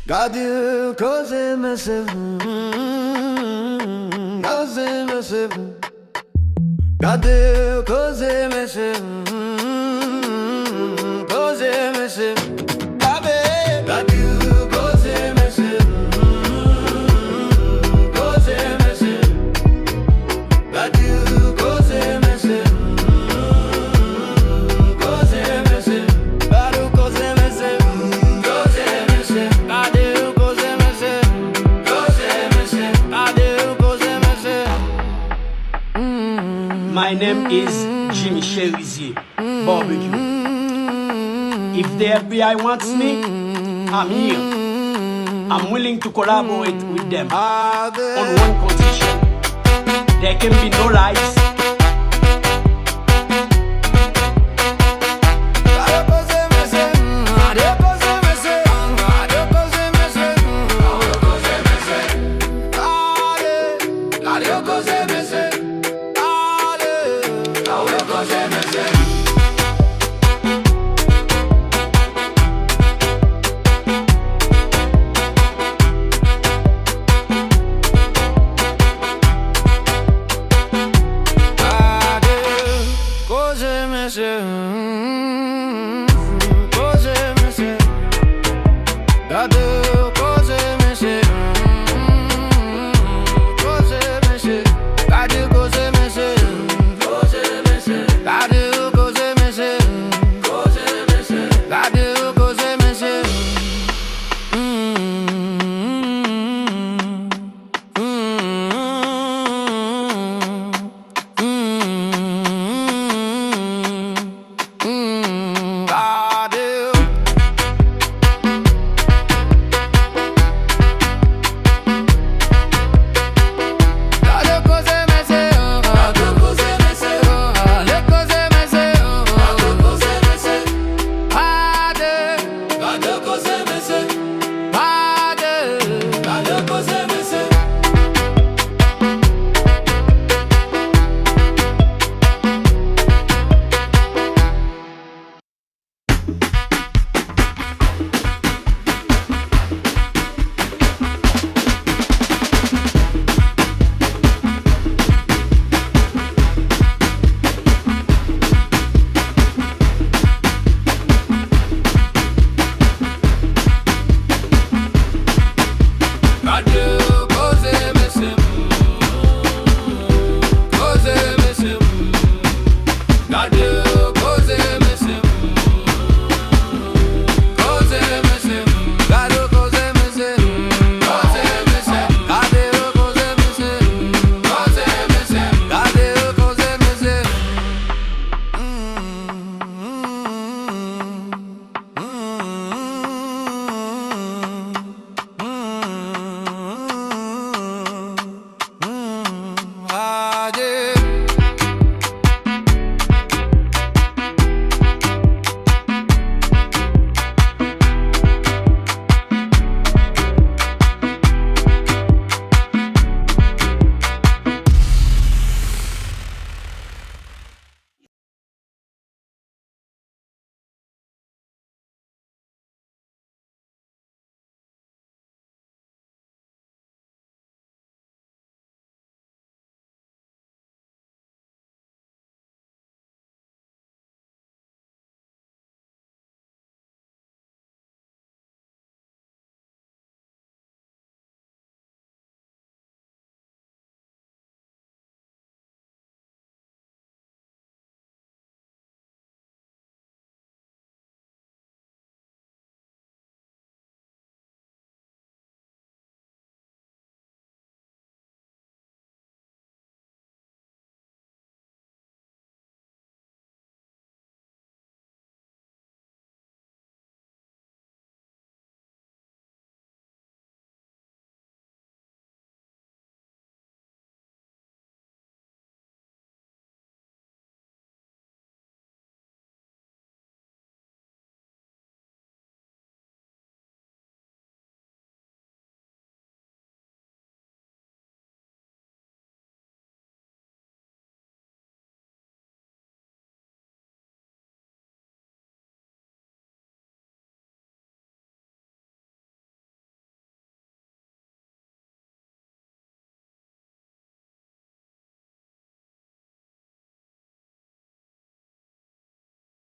Cadê coisa me serve? Coisa me serve. Cadê coisa me serve? Coisa me serve. Cadê coisa me serve? Coisa me serve. Cadê coisa me serve? Coisa me serve. Cadê coisa me serve? Coisa me serve. Cadê coisa me serve? Coisa me serve. Cadê coisa me serve? My name is Jimmy Cherizier, Barbecue. If the FBI wants me, I'm here. I'm willing to collaborate with them on one condition. There can be no lies. Cadê coisa me